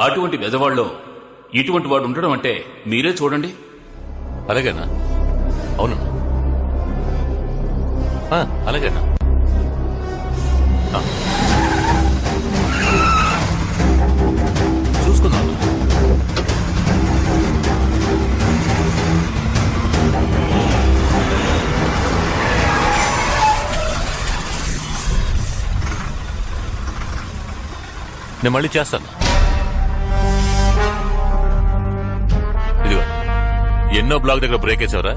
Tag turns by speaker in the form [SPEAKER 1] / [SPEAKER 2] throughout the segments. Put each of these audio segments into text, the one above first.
[SPEAKER 1] అటువంటి బెజవాడలో ఇటువంటి వాడు ఉండడం అంటే మీరే చూడండి.
[SPEAKER 2] అలాగేనా? అవునన్నా. అలాగేనా? చూసుకుందాం. నేను మళ్ళీ చేస్తాను. ఇదిగో, ఎన్నో బ్లాక్ దగ్గర బ్రేక్ వేసావురా?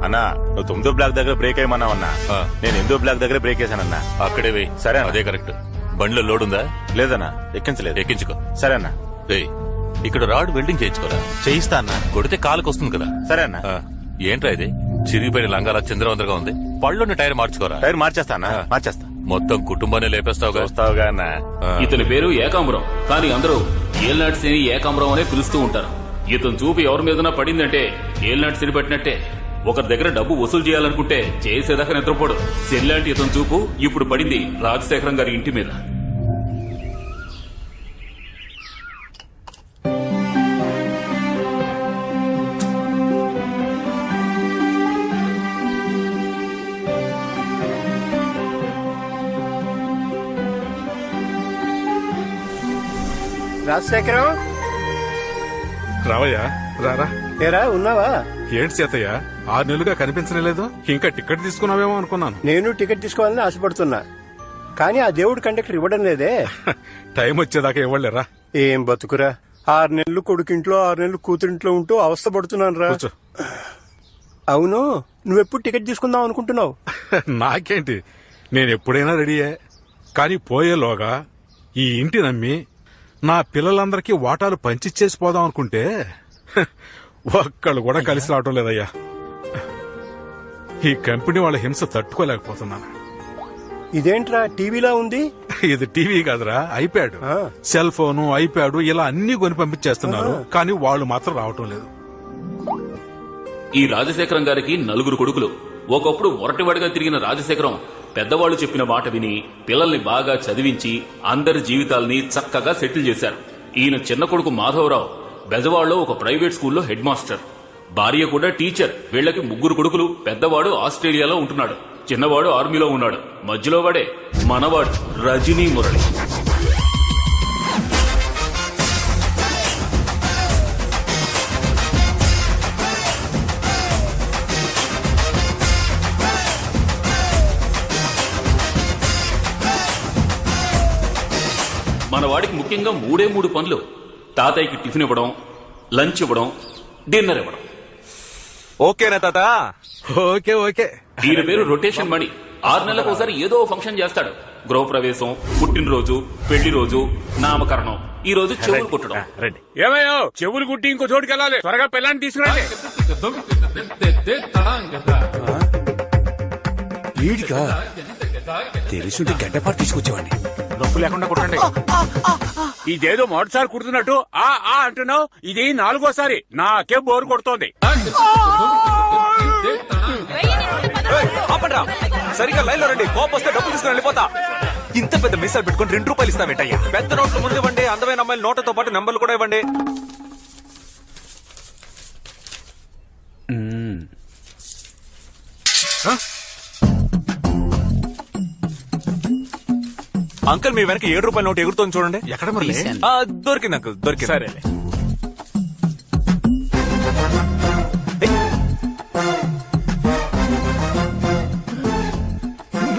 [SPEAKER 3] అన్నా నువ్వు 9వ బ్లాక్ దగ్గర బ్రేక్ అయ్యమన్నావన్నా. నేను 8వ బ్లాక్ దగ్గర బ్రేక్ వేసానన్నా.
[SPEAKER 2] అక్కడే వేయి.
[SPEAKER 3] సరే,
[SPEAKER 2] అదే కరెక్ట్. బండిలో లోడ్ ఉందా?
[SPEAKER 3] లేదన్నా, ఎక్కించలేదు.
[SPEAKER 2] ఎక్కించుకో.
[SPEAKER 3] సరే అన్నా.
[SPEAKER 2] రే, ఇక్కడ రాడ్ వెల్డింగ్ చేయించుకోరా.
[SPEAKER 3] చేయిస్తా అన్నా.
[SPEAKER 2] కొడితే కాలుకు వస్తుంది కదా.
[SPEAKER 3] సరే అన్నా.
[SPEAKER 2] ఏంట్రా ఇది చిరిగిపోయిన లంగాల చంద్రవందరగా ఉంది. పళ్ళున్న టైర్ మార్చుకోరా.
[SPEAKER 3] టైర్ మార్చేస్తా అన్నా, మార్చేస్తా.
[SPEAKER 2] మొత్తం కుటుంబాన్ని లేపేస్తావుగా.
[SPEAKER 3] వస్తావుగా అన్నా.
[SPEAKER 1] ఇతని పేరు ఏకాంబరం, కానీ అందరూ ఏల్నాటి శని ఏకాంబరం అనే పిలుస్తూ ఉంటారు. ఇతను చూపు ఎవరి మీదనా పడిందంటే ఏల్నాటి శని పట్టినట్టే. ఒకరి దగ్గర డబ్బు వసూలు చేయాలనుకుంటే చేసేదాకా నిద్రపోడు. శనిలాంటి ఇతని చూపు ఇప్పుడు పడింది రాజశేఖరం గారి ఇంటి మీద.
[SPEAKER 4] రాజశేఖరం,
[SPEAKER 5] రావయ్యా, రారా.
[SPEAKER 4] ఏరా ఉన్నావా?
[SPEAKER 5] ఏంటి సీతయ్య, 6 నెలలుగా కనిపించలేదు. ఇంకా టికెట్ తీసుకున్నావేమో అనుకున్నాను.
[SPEAKER 4] నేను టికెట్ తీసుకోవాలని ఆశపడుతున్నా, కానీ ఆ దేవుడు కండక్టర్ ఇవ్వడం లేదే.
[SPEAKER 5] టైం వచ్చేదాకా ఇవ్వలేరా.
[SPEAKER 4] ఏం బతుకురా, 6 నెలలు కొడుకింట్లో 6 నెలలు కూతురింట్లో ఉంటూ అవస్థ పడుతున్నాను రా. అవును, నువ్వెప్పుడు టికెట్ తీసుకుందాం అనుకుంటున్నావు?
[SPEAKER 5] నాకేంటి, నేను ఎప్పుడైనా రెడీయే. కానీ పోయేలోగా ఈ ఇంటి నమ్మి నా పిల్లలందరికీ వాటాలు పంచిచ్చేసి పోదాం అనుకుంటే ఒక్కళ్ళు కూడా కలిసి రావటం లేదయ్యా. ఈ కంపెనీ వాళ్ళ హింస తట్టుకోలేకపోతున్నాను.
[SPEAKER 4] ఇదేంట్రా టీవీలా ఉంది?
[SPEAKER 5] ఇది టీవీ కాదురా, ఐప్యాడ్. సెల్ ఫోను, ఐప్యాడ్ ఇలా అన్ని కొని పంపించేస్తున్నారు, కానీ వాళ్ళు మాత్రం రావటం లేదు.
[SPEAKER 1] ఈ రాజశేఖరం గారికి 4 కొడుకులు. ఒకప్పుడు మొరటివాడిగా తిరిగిన రాజశేఖరం పెద్దవాళ్లు చెప్పిన మాట విని పిల్లల్ని బాగా చదివించి అందరి జీవితాల్ని చక్కగా సెటిల్ చేశారు. ఈయన చిన్న కొడుకు మాధవరావు బెజవాడలో ఒక ప్రైవేట్ స్కూల్లో హెడ్ మాస్టర్, భార్య కూడా టీచర్. వీళ్లకి 3 కొడుకులు. పెద్దవాడు ఆస్ట్రేలియాలో ఉంటున్నాడు, చిన్నవాడు ఆర్మీలో ఉన్నాడు, మధ్యలో వాడే మనవాడు రజనీ మురళి. మన వాడికి ముఖ్యంగా 3 పనులు. తాతయ్యకి టిఫిన్ ఇవ్వడం, లంచ్ ఇవ్వడం, డిన్నర్ ఇవ్వడం.
[SPEAKER 3] ఓకేనా తాత?
[SPEAKER 5] Okay okay.
[SPEAKER 1] ఈయన పేరు రొటేషన్ మణి. 6 నెలలకు ఒకసారి ఏదో ఫంక్షన్ చేస్తాడు. గృహప్రవేశం, పుట్టినరోజు, పెళ్లి రోజు, నామకరణం. ఈ రోజు చెవులు కుట్టడం.
[SPEAKER 6] ఏమయ్యో, చెవులు కుట్టి ఇంకో చోటుకి వెళ్ళాలి. త్వరగా పిల్లాన్ని తీసుకురండి.
[SPEAKER 7] వీడిగా తెలుసుంటే గడ్డపాటు తీసుకొచ్చేవాడిని.
[SPEAKER 6] నొప్పు లేకుండా కుట్టండి. ఇదేదో మొదటిసారి కుడుతున్నట్టు ఆ అంటున్నావు. ఇది 4గోసారి. నాకే బోరు కొడుతోంది.
[SPEAKER 3] సరిగా లైన్ లో రండి. కోపం వస్తే డబ్బులు తీసుకుని వెళ్ళిపోతా. ఇంత పెద్ద మిస్సాలు పెట్టుకుని 2 రూపాయలు ఇస్తావేంటయ్యా? పెద్ద నోట్లు ముందు ఇవ్వండి. అందమైన అమ్మాయిల నోట్లతో పాటు నెంబర్లు కూడా ఇవ్వండి. అంకుల్, మీ వెనక 7 రూపాయల నోట్ ఎగురుతోంది చూడండి.
[SPEAKER 5] ఎక్కడ మరి?
[SPEAKER 3] దొరికింది అంకుల్, దొరికింది.
[SPEAKER 6] సరే.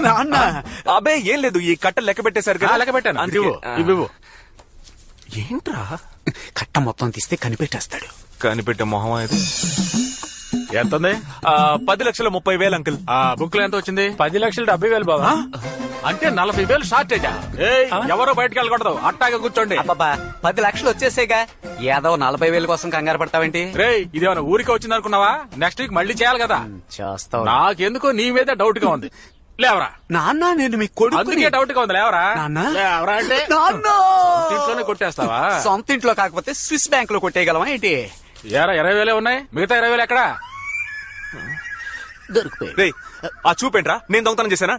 [SPEAKER 7] నాన్న,
[SPEAKER 3] అబే ఏం లేదు, ఈ కట్టలు లెక్క పెట్టేశారు కదా.
[SPEAKER 6] లెక్క పెట్టాను.
[SPEAKER 3] ఇవ్వు. ఏంట్రా?
[SPEAKER 7] కట్ట మొత్తం తీస్తే కనిపెట్టేస్తాడు.
[SPEAKER 3] కనిపెట్టే మొహం ఇది.
[SPEAKER 6] ఎంత ఉంది?
[SPEAKER 3] 10,30,000 అంకుల్.
[SPEAKER 6] ఆ బుక్ లో ఎంత వచ్చింది? 10,70,000 బాబా. అంటే 40,000 షార్టేజా? ఎవరో బయటకు వెళ్ళకూడదు, అట్టాగా కూర్చోండి.
[SPEAKER 7] అబ్బాబా, 10 లక్షలు వచ్చేసేగా, ఏదో 40,000 కోసం కంగారు పడతావేంటి?
[SPEAKER 6] రే, ఇదేమన్నా ఊరికి వచ్చింది అనుకున్నావా? నెక్స్ట్ వీక్ మళ్ళీ చేయాలి కదా.
[SPEAKER 7] చేస్తావు.
[SPEAKER 6] నాకెందుకో నీ మీద డౌట్ గా ఉంది. లేవరా.
[SPEAKER 7] నాన్న, నేను మీ కొడుకు.
[SPEAKER 6] అందుకే డౌట్ గా ఉంది. లేవరా.
[SPEAKER 7] నాన్న,
[SPEAKER 6] లేవరా అంటే
[SPEAKER 7] నాన్న,
[SPEAKER 6] ఇంట్లోనే కొట్టేస్తావా?
[SPEAKER 7] సొంత ఇంట్లో కాకపోతే స్విస్ బ్యాంక్ లో కొట్టేయగలమా ఏంటి?
[SPEAKER 6] ఏరా 20,000 ఉన్నాయి, మిగతా 20,000 ఎక్కడా?
[SPEAKER 7] దొరికిపోయి.
[SPEAKER 3] ఆ చూపేంట్రా? నేను దొంగతనం చేశానా?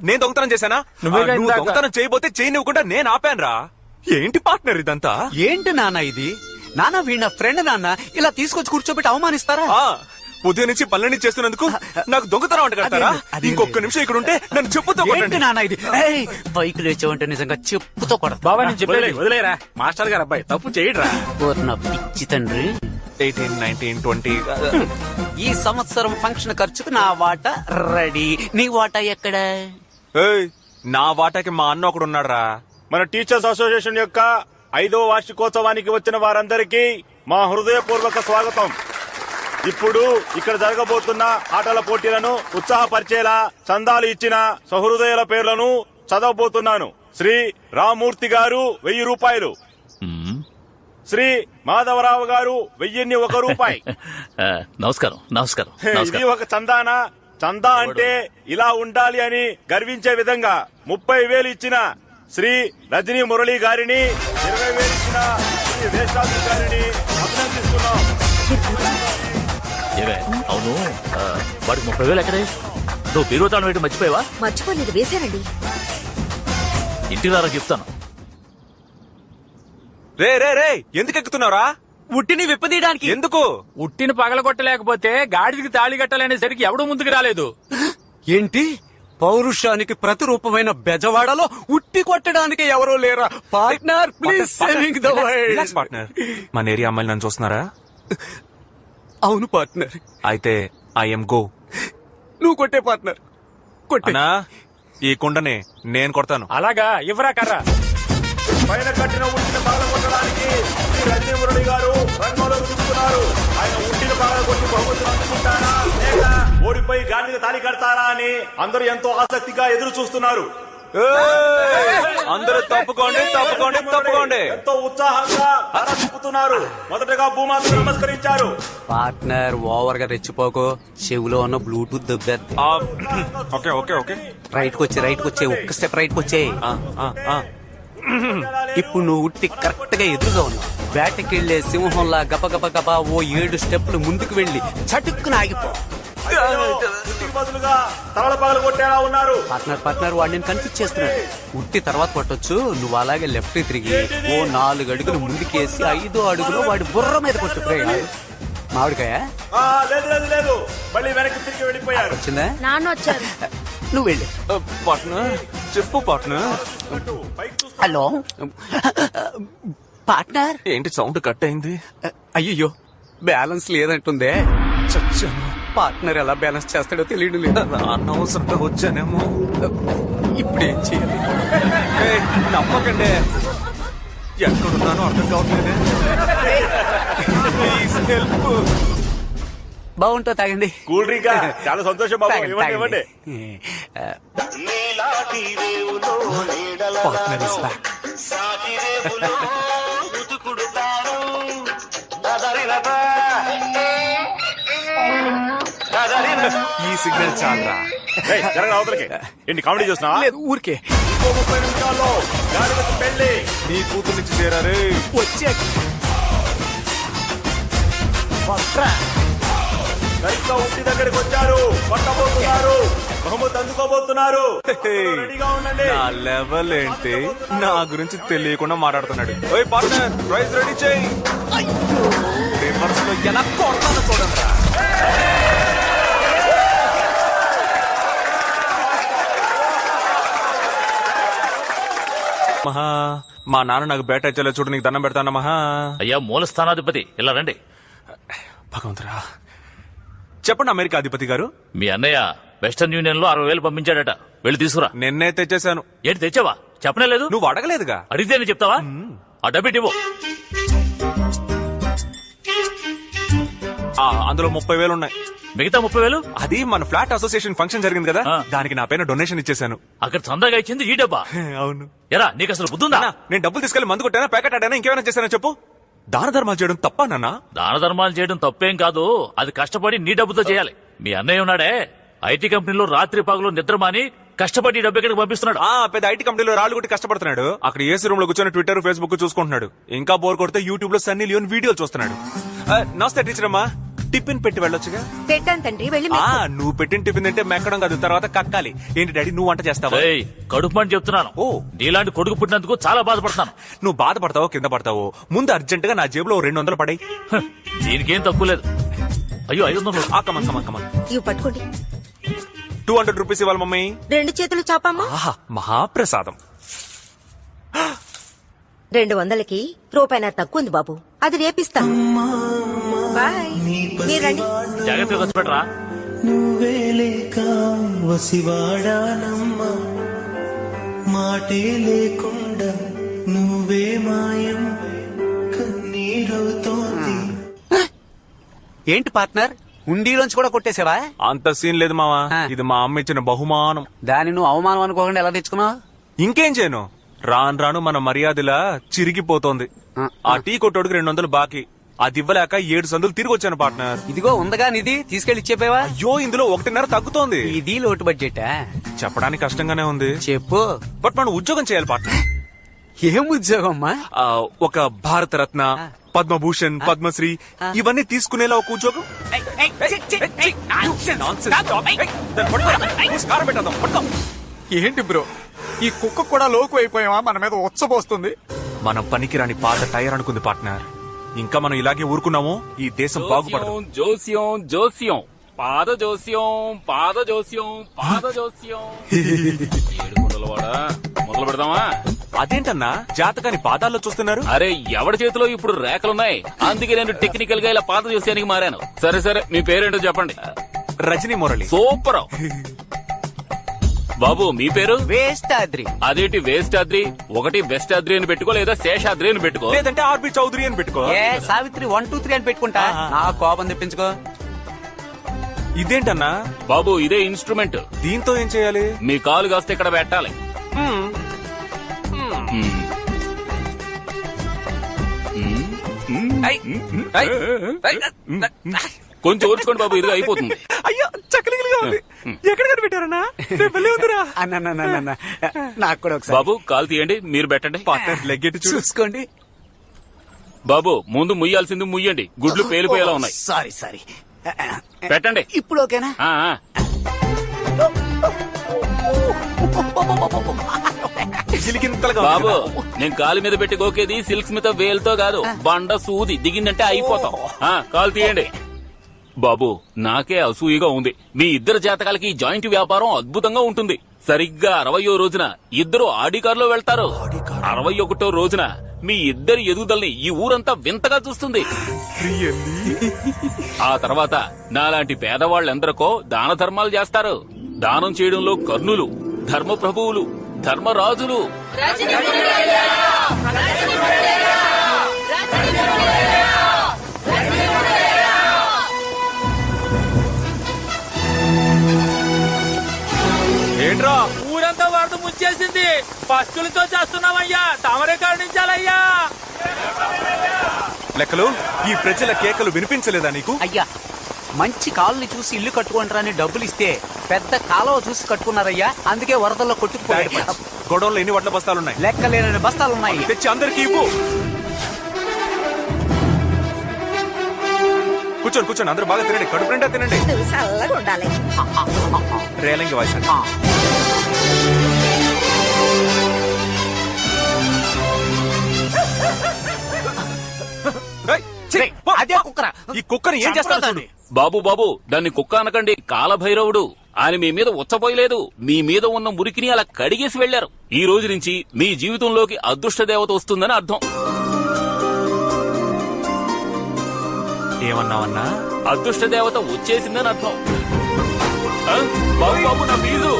[SPEAKER 3] నువ్వు దొంగతనం చేయబోతే చేయనివ్వకుండా నేను ఆపాను రా. ఏంటి పార్ట్నర్ ఇదంతా?
[SPEAKER 7] ఏంటి నాన్న ఇది? నాన్న వీణ ఫ్రెండ్ నాన్న, ఇలా తీసుకొచ్చి కూర్చోబెట్టి అవమానిస్తారా?
[SPEAKER 3] ఆ, ఉదయం నుంచి పనులన్నీ చేస్తున్నందుకు నాకు దొంగతనం అంట కడతారా?
[SPEAKER 7] అదే.
[SPEAKER 3] ఇంకొక నిమిషం ఇక్కడ ఉంటే నన్ను చెప్పుతో
[SPEAKER 7] ఏంటి
[SPEAKER 3] కొట్టండి.
[SPEAKER 7] నాన్న ఇది? ఏయ్, పైకి లేచావంటే నిజంగా చెప్పుతో కొడతా.
[SPEAKER 6] బాబా నేను చెప్పేది వదిలేరా, మాస్టర్ గారు అబ్బాయి తప్పు చేయడరా.
[SPEAKER 7] పూర్ణ పిచ్చి తండ్రి.
[SPEAKER 3] 18, 19, 20.
[SPEAKER 7] ఈ సంవత్సరం ఫంక్షన్ ఖర్చుకు నా వాటా రెడీ. నీ వాటా ఎక్కడ?
[SPEAKER 3] ఏయ్, నా వాటాకి మా అన్న ఒకడు ఉన్నాడురా.
[SPEAKER 8] మన టీచర్స్ అసోసియేషన్ యొక్క 5వ వార్షికోత్సవానికి వచ్చిన వారందరికీ మా హృదయపూర్వక స్వాగతం. ఇప్పుడు ఇక్కడ జరగబోతున్న ఆటల పోటీలను ఉత్సాహపరిచేలా చందాలు ఇచ్చిన సహృదయుల పేర్లను చదవబోతున్నాను. శ్రీ రామూర్తి గారు 1000 రూపాయలు, శ్రీ మాధవరావు గారు 1001 రూపాయి.
[SPEAKER 1] నమస్కారం నమస్కారం
[SPEAKER 8] ఇది
[SPEAKER 1] నమస్కారం.
[SPEAKER 8] ఒక చందానా? చందా అంటే ఇలా ఉండాలి అని గర్వించే విధంగా 30,000 ఇచ్చిన శ్రీ రజనీ మురళి గారిని, 20,000 ఇచ్చిన శ్రీ వేషాద్రి గారిని అభినందిస్తున్నాం.
[SPEAKER 1] ఏవే, అవును వాడికి 30,000 ఎక్కడే? నువ్వు బీరుతాను వేయడం మర్చిపోయావా?
[SPEAKER 9] మర్చిపోలేదు, వేశానండి.
[SPEAKER 1] ఇంటికి రారా చెప్తాను.
[SPEAKER 3] రే రే రే, ఎందుకు ఎక్కుతున్నావురా?
[SPEAKER 7] ఉట్టిని విప్పదీయడానికి.
[SPEAKER 3] ఎందుకు?
[SPEAKER 6] ఉట్టిని పగలగొట్టలేకపోతే గాడిదికి తాళి కట్టాలనేసరికి ఎవడు ముందుకు రాలేదు.
[SPEAKER 7] ఏంటి? పౌరుషానికి ప్రతిరూపమైన బెజవాడలో ఉట్టి కొట్టడానికి ఎవరో లేరా? Partner please saving the
[SPEAKER 3] relax partner. మన ఏరియా అమ్మాయిలు నన్ను చూస్తున్నారా?
[SPEAKER 7] అవును పార్ట్నర్.
[SPEAKER 3] అయితే ఐఎమ్ గో.
[SPEAKER 7] నువ్వు కొట్టే పార్ట్నర్ కొట్టే.
[SPEAKER 3] అన్నా, ఈ కుండని నేను కొడతాను.
[SPEAKER 6] అలాగా, ఇవ్వరా కర్రా.
[SPEAKER 8] పైన కట్టిన ఉట్టిని పగలగొట్టడానికి శ్రీ రజనీ మురళి గారు రంగంలో దిగుతున్నారు. ఆయన ఉట్టిని పగలగొట్టి బహుమతులు అందుకుంటారా లేక ఓడిపోయి గాడికి తాళి కడతారా అని అందరూ ఎంతో ఆసక్తిగా ఎదురు చూస్తున్నారు.
[SPEAKER 3] అందరూ తప్పుకోండి తప్పుకోండి తప్పుకోండి.
[SPEAKER 8] ఎంతో ఉత్సాహంగా తల తిప్పుతున్నారు. మొదటగా భూమాతకు నమస్కరించారు.
[SPEAKER 7] పార్ట్నర్ ఓవర్ గా రెచ్చిపోకో, చెవిలో ఉన్న బ్లూటూత్ దెబ్బేద్ది.
[SPEAKER 3] ఆ, ఓకే ఓకే ఓకే.
[SPEAKER 7] రైట్ కి వచ్చే ఒక్క స్టెప్ రైట్ కి వచ్చే.
[SPEAKER 3] ఆ, ఆ, ఆ.
[SPEAKER 7] ఇప్పుడు నువ్వు ఉట్టి కరెక్ట్ గా ఎదురుగా ఉన్నావు. వేటకెళ్లే సింహంలా గబ గబ గబా ఓ 7 స్టెప్లు ముందుకు వెళ్లి చటుక్కున ఆగిపో.
[SPEAKER 8] ఉట్టికి బదులుగా తలలు పగలగొట్టేలా ఉన్నారు.
[SPEAKER 7] పార్ట్నర్ వాడిని కన్ఫ్యూజ్ చేస్తున్నాడు. ఉట్టి తర్వాత కొట్టొచ్చు, నువ్వు అలాగే లెఫ్ట్ తిరిగి ఓ 4 అడుగులు ముందుకేసి 5వ అడుగులో వాడి బుర్ర మీద కొట్టు. మామిడికాయ
[SPEAKER 8] ఆ, లేదు లేదు లేదు, మళ్ళీ వెనక్కి తిరిగి వెళ్ళిపోయారు.
[SPEAKER 7] వచ్చిందా?
[SPEAKER 9] నాన్న వచ్చారు.
[SPEAKER 7] నువ్వు వెళ్ళు.
[SPEAKER 3] పార్ట్నర్ చెప్పు పార్ట్నర్.
[SPEAKER 7] Hello partner.
[SPEAKER 3] ఏంటి సౌండ్ కట్ అయింది?
[SPEAKER 7] అయ్యో బ్యాలెన్స్ లేదంటుందే.
[SPEAKER 3] చచ్చాను.
[SPEAKER 7] పార్ట్నర్ ఎలా బ్యాలెన్స్ చేస్తాడో తెలియడం లేదు.
[SPEAKER 3] అనవసరంగా వచ్చానేమో.
[SPEAKER 7] ఇప్పుడు ఏం చేయాలి?
[SPEAKER 3] ఏయ్, నమ్మకండి. ఎక్కడున్నానో అర్థం కావట్లేదే. Please help.
[SPEAKER 7] బాగుంటా తాగండి.
[SPEAKER 8] కూల్ డ్రింక్ చాలా సంతోషం బాబు.
[SPEAKER 7] తాగండి,
[SPEAKER 8] ఇవ్వండి ఇవ్వండి.
[SPEAKER 7] Partner is back.
[SPEAKER 3] ఈ సిగ్నల్ చాలరా.
[SPEAKER 8] ఏయ్, జరగరా అవతలకి. ఏంటి కామెడీ చూస్తున్నావా?
[SPEAKER 7] లేదు ఊరికే
[SPEAKER 8] ఇంకో 30 నిమిషాల్లో గాడిదకు పెళ్లి.
[SPEAKER 3] నీ కూతురు నుంచి చేరారే.
[SPEAKER 7] వచ్చే.
[SPEAKER 8] సరిగ్గా ఉట్టి దగ్గరికి వచ్చారు. కొట్టబోతున్నారు. బహుమతి అందుకోబోతున్నారు. రెడీగా ఉండండి.
[SPEAKER 3] నా లెవెల్ ఏంటి? నా గురించి తెలియకుండా మాట్లాడుతున్నాడు. ఓయ్ పార్ట్నర్, ప్రైజ్ రెడీ చేయి. రివర్స్ లో ఎలా కొడతానో చూడండి. మహా, మా నాన్న నాకు బేట ఇచ్చలే చూడు, నీకు దండం పెడతాను మహా.
[SPEAKER 1] అయ్యా మూల స్థానాధిపతి, ఇలా రండి.
[SPEAKER 3] భగవంతురా, చెప్పండి అమెరికా అధిపతి గారు.
[SPEAKER 1] మీ అన్నయ్య వెస్టర్న్ యూనియన్ లో 60,000 పంపించాడట. వెళ్ళి తీసుకురా.
[SPEAKER 3] నిన్నే తెచ్చేశాను.
[SPEAKER 1] ఏంటి తెచ్చావా? చెప్పనే లేదు.
[SPEAKER 3] నువ్వు అడగలేదుగా.
[SPEAKER 1] అడిగితేనే చెప్తావా? ఆ డబ్బిట్ ఇవ్వు.
[SPEAKER 3] అందులో 30,000 ఉన్నాయి.
[SPEAKER 1] మిగతా 30,000
[SPEAKER 3] అది మన ఫ్లాట్ అసోసియేషన్ ఫంక్షన్ జరిగింది కదా,
[SPEAKER 1] ఆ.
[SPEAKER 3] దానికి నా పైన డొనేషన్ ఇచ్చేశాను.
[SPEAKER 1] అక్కడ చందాగా ఇచ్చింది ఈ డబ్బా.
[SPEAKER 3] అవును.
[SPEAKER 1] ఎరా నీకు అసలు బుద్ధుందా?
[SPEAKER 3] అన్నా, నేను డబ్బులు తీసుకెళ్లి మందు కొట్టానా, ప్యాకెట్ ఆడానా, ఇంకేమైనా చేశానా చెప్పు. దాన ధర్మాలు చేయడం తప్ప నాన్న?
[SPEAKER 1] దాన ధర్మాలు చేయడం తప్పేం కాదు. అది కష్టపడి నీ డబ్బుతో చేయాలి. మీ అన్నయ్య ఉన్నాడే, ఐటీ కంపెనీలో రాత్రి పగలు నిద్రమాని కష్టపడి ఈ డబ్బు ఇక్కడికి పంపిస్తున్నాడు.
[SPEAKER 3] పెద్ద ఐటీ కంపెనీలో రాళ్ళు కొట్టి కష్టపడుతున్నాడు. అక్కడ ఏసీ రూమ్ లో కూర్చొని ట్విట్టర్ ఫేస్బుక్ చూసుకుంటున్నాడు. ఇంకా బోర్ కొడితే యూట్యూబ్ లో సన్నీ లియోన్ వీడియోలు చూస్తున్నాడు. నమస్తే టీచర్ అమ్మా. టిఫిన్ పెట్టి వెళ్ళొచ్చుగా.
[SPEAKER 9] పెట్టాను తండ్రి వెళ్ళి
[SPEAKER 3] నువ్వు పెట్టిన టిఫిన్ తింటే మెక్కడం కాదు, తర్వాత కక్కాలి. ఏంటి డాడీ, నువ్వు వంట చేస్తావా?
[SPEAKER 2] కడుపు అని చెప్తున్నాను.
[SPEAKER 3] ఓ,
[SPEAKER 2] నీలాంటి కొడుకు పుట్టినందుకు చాలా బాధపడతాను.
[SPEAKER 3] నువ్వు బాధపడతావో కింద పడతావో, ముందు అర్జెంట్ గా నా జేబులో 200 పడాయి.
[SPEAKER 2] దీనికేం తక్కువ లేదు. అయ్యో 500.
[SPEAKER 3] కమన్
[SPEAKER 9] ఇవి పట్టుకోండి.
[SPEAKER 3] 200 రూపీస్ ఇవ్వాలి మమ్మీ.
[SPEAKER 9] 2 చేతులు చాపమ్మా.
[SPEAKER 3] ఆహా, మహాప్రసాదం.
[SPEAKER 9] 200కి రూపాయి తక్కువ ఉంది బాబు, అది రేపిస్తాను. బాయ్. మీరు రండి.
[SPEAKER 2] జాగ్రత్తగా ఖర్చు పెట్టరా.
[SPEAKER 10] నువ్వే లేక వసివాడానమ్మ, మాటే లేకుండా నువ్వే మాయం, కన్నీరవుతోంది.
[SPEAKER 7] ఏంటి పార్ట్నర్, ఉండిలోంచి కూడా కొట్టేసావా?
[SPEAKER 3] అంత సీన్ లేదు మావా, ఇది మా అమ్మ ఇచ్చిన బహుమానం.
[SPEAKER 7] దాన్ని నువ్వు అవమానం అనుకోకుండా ఎలా తెచ్చుకున్నావు?
[SPEAKER 3] ఇంకేం చేయను, రాను రాను మన మర్యాదలా చిరిగిపోతోంది. ఆ టీ కొట్టోడికి 200 బాకీ, అది ఇవ్వలేక 7 సందులు తిరిగి వచ్చాను పార్ట్నర్.
[SPEAKER 7] ఇదిగో ఉందగా నిధి, తీసుకెళ్లి ఇచ్చేపోయావా?
[SPEAKER 3] అయ్యో, ఇందులో 1.5 తగ్గుతోంది.
[SPEAKER 7] ఇది లోటు బడ్జెటా?
[SPEAKER 3] చెప్పడానికి కష్టంగానే ఉంది.
[SPEAKER 7] చెప్పు.
[SPEAKER 3] బట్ మనం ఉద్యోగం చేయాలి పార్ట్నర్.
[SPEAKER 7] ఏం ఉద్యోగం అమ్మా?
[SPEAKER 3] ఒక భారతరత్న, పద్మభూషణ్, పద్మశ్రీ ఇవన్నీ తీసుకునేలా ఒక ఉద్యోగం.
[SPEAKER 11] ఏంటి బ్రో, ఈ కుక్క కూడా లోకు అయిపోయావా? మన మీద ఉచ్చబోస్తుంది.
[SPEAKER 3] మనం పనికిరాని పాత టైర్ అనుకుంది పార్ట్నర్. ఇంకా మనం ఇలాగే ఊరుకున్నాము, ఈ దేశం బాగుపడదు.
[SPEAKER 1] జోస్యం జోస్యం పాద జోస్యం పాద జోస్యం పాద జోస్యం. ఏడుకొండలవాడా, మొదలు పెడదామా?
[SPEAKER 3] అదేంటన్నా జాతకాన్ని పాదాల్లో చూస్తున్నారు?
[SPEAKER 1] అరే, ఎవడి చేతిలో ఇప్పుడు రేఖలున్నాయి, అందుకే నేను టెక్నికల్ గా ఇలా పాద జోస్యానికి మారాను. సరే సరే, మీ పేరేంటో చెప్పండి.
[SPEAKER 3] రజనీ మురళి.
[SPEAKER 1] సూపర్. బాబు మీ పేరు?
[SPEAKER 7] వేస్తాద్రి.
[SPEAKER 1] అదేంటి వేస్టాద్రి? ఒకటి వెస్టాద్రి అని పెట్టుకో, లేదా శేషాద్రి అని పెట్టుకో,
[SPEAKER 3] లేదంటే ఆర్బి చౌదరి అని పెట్టుకో.
[SPEAKER 7] ఏ సావిత్రి 1 2 3 అని పెట్టుకుంటా, నా కోపం తెప్పించుకో.
[SPEAKER 3] ఇదేంటన్నా?
[SPEAKER 1] బాబు ఇదే ఇన్స్ట్రుమెంట్.
[SPEAKER 3] దీంతో ఏం చేయాలి?
[SPEAKER 1] మీ కాలు కాస్తే ఇక్కడ పెట్టాలి. కొంచెం ఓర్చుకోండి బాబు, ఇదిగా అయిపోతుంది.
[SPEAKER 3] అయ్యో, చక్కలిగా ఉంది. ఎక్కడ కనిపెట్టారన్నా?
[SPEAKER 7] అన్న నాకు కూడా ఒకసారి.
[SPEAKER 1] బాబు కాలు తీయండి, మీరు పెట్టండి.
[SPEAKER 3] లెగ్గెట్టి
[SPEAKER 7] చూసుకోండి.
[SPEAKER 1] బాబు ముందు ముయ్యాల్సింది ముయ్యండి, గుడ్లు పేలిపోయేలా ఉన్నాయి.
[SPEAKER 7] సారీ
[SPEAKER 1] పెట్టండి.
[SPEAKER 7] ఇప్పుడు ఓకేనా?
[SPEAKER 1] బాబు నేను కాలు మీద పెట్టి గోకేది సిల్క్ స్మిత వేలుతో కాదు, బండ సూది దిగిందంటే అయిపోతాం. కాలు తీయండి. బాబు నాకే అసూయగా ఉంది, మీ ఇద్దరు జాతకాలకి జాయింట్ వ్యాపారం అద్భుతంగా ఉంటుంది. సరిగ్గా 60వ రోజున ఇద్దరు ఆడి కారులో వెళ్తారు. 61వ రోజున మీ ఇద్దరి ఎదుగుదలని ఈ ఊరంతా వింతగా చూస్తుంది. ఆ తర్వాత నాలాంటి పేదవాళ్ళెందరికో దాన ధర్మాలు చేస్తారు. దానం చేయడంలో కర్ణులు, ధర్మ ప్రభువులు, ధర్మరాజులు.
[SPEAKER 3] ఏంట్రా
[SPEAKER 6] ఊరంతా వరద ముచ్చేసింది, పస్తులతో చేస్తున్నామయ్యా, తమరే కరుణించాలయ్యా.
[SPEAKER 3] లెక్కలు, ఈ ప్రజల కేకలు వినిపించలేదా నీకు?
[SPEAKER 7] అయ్యా, మంచి కాలుని చూసి ఇల్లు కట్టుకుంటారని డబ్బులు ఇస్తే పెద్ద కాలువ చూసి కట్టుకున్నారయ్యా, అందుకే వరదల్లో కొట్టుకుపోయారు.
[SPEAKER 3] గొడవల్లో ఎన్ని వడ్ల బస్తాలున్నాయి?
[SPEAKER 7] లెక్కలేనని బస్తాలున్నాయి.
[SPEAKER 3] తెచ్చి అందరికి ఇవ్వు. కూర్చోండి, అందరూ బాగా తినండి, కడుపు నిండా తినండి.
[SPEAKER 9] చల్లగా ఉండాలి.
[SPEAKER 3] రేలంగి వాయిస్.
[SPEAKER 7] అదే కుక్కరా,
[SPEAKER 3] ఈ కుక్కని ఏం చేస్తాను?
[SPEAKER 1] బాబు దాన్ని కుక్క అనకండి, కాలభైరవుడు. ఆయన మీ మీద ఉచ్చపోయలేదు, మీ మీద ఉన్న మురికిని అలా కడిగేసి వెళ్లారు. ఈ రోజు నుంచి మీ జీవితంలోకి అదృష్ట దేవత వస్తుందని అర్థం.
[SPEAKER 3] ఏమన్నావన్నా?
[SPEAKER 1] అదృష్ట దేవత వచ్చేసిందని అర్థం. బాబు నా ఫీజు.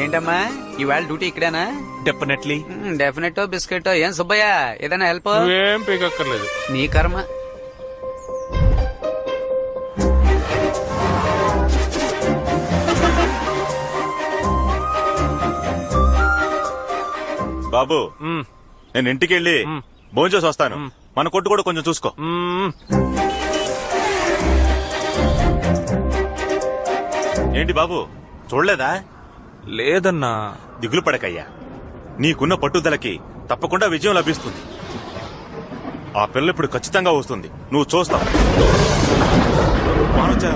[SPEAKER 7] ఏంటమ్మా ఇవాళ డ్యూటీ ఇక్కడేనా?
[SPEAKER 3] డెఫినెట్లీ.
[SPEAKER 7] Definite biscuit. ఏం సుబ్బయ్య, ఏదైనా హెల్ప్?
[SPEAKER 6] ఏం పీకక్కర్లేదు.
[SPEAKER 7] నీ కర్మ.
[SPEAKER 8] బాబు నేను ఇంటికి వెళ్ళి భోంచేసి వస్తాను. మన కొట్టు కూడా కొంచెం చూసుకో. ఏంటి బాబు చూడలేదా?
[SPEAKER 3] లేదన్నా.
[SPEAKER 8] దిగులు పడకయ్యా, నీకున్న పట్టుదలకి తప్పకుండా విజయం లభిస్తుంది. ఆ పిల్ల ఇప్పుడు ఖచ్చితంగా వస్తుంది, నువ్వు చూస్తావు. మానవచ్చా?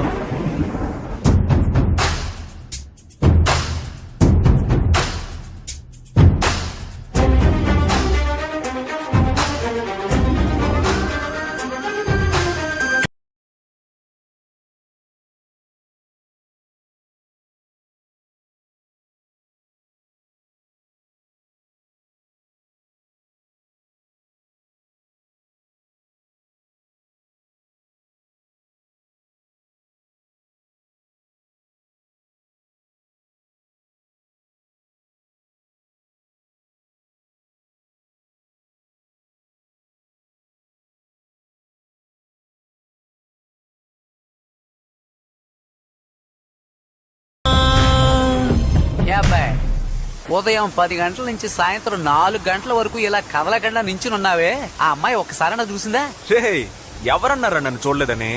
[SPEAKER 7] ఉదయం 10 గంటల నుంచి సాయంత్రం 4 గంటల వరకు ఇలా కదలకుండా నించునున్నావే, ఆ అమ్మాయి ఒక్కసారైనా చూసిందా?
[SPEAKER 3] రే, ఎవరన్నారా నన్ను చూడలేదని?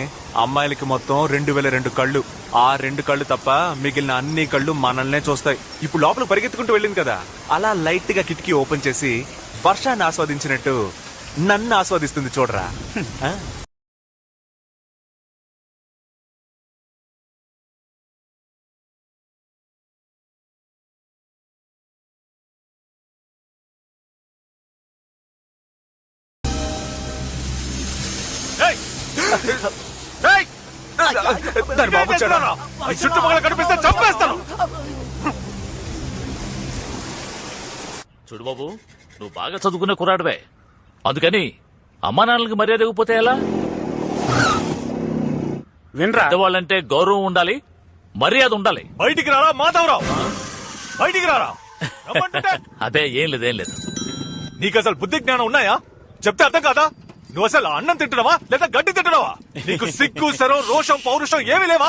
[SPEAKER 3] అమ్మాయిలకి మొత్తం 2002 కళ్ళు. ఆ 2 కళ్ళు తప్ప మిగిలిన అన్ని కళ్ళు మనల్నే చూస్తాయి. ఇప్పుడు లోపల పరిగెత్తుకుంటూ వెళ్ళింది కదా, అలా లైట్ గా కిటికీ ఓపెన్ చేసి వర్షాన్ని ఆస్వాదించినట్టు నన్ను ఆస్వాదిస్తుంది చూడరా. దాని బాబు చుట్టుపక్కల కనిపిస్తే చంపేస్తాను.
[SPEAKER 1] చూడు బాబు, నువ్వు బాగా చదువుకునే కుర్రాడివే, అందుకని అమ్మా నాన్నలకి మర్యాద ఇవ్వకపోతే ఎలా?
[SPEAKER 6] వినరా,
[SPEAKER 1] వాళ్ళంటే గౌరవం ఉండాలి, మర్యాద ఉండాలి.
[SPEAKER 8] బయటికి రారా మాధవరావు, బయటికి రారా.
[SPEAKER 1] అదే ఏం లేదు.
[SPEAKER 8] నీకు అసలు బుద్ధి జ్ఞానం ఉన్నాయా? చెప్తే అర్థం కాదా? నువ్వు అసలు అన్నం తింటున్నావా లేదా గడ్డి తింటున్నావా? నీకు సిగ్గు, శరం, రోషం, పౌరుషం ఏమీ లేవా?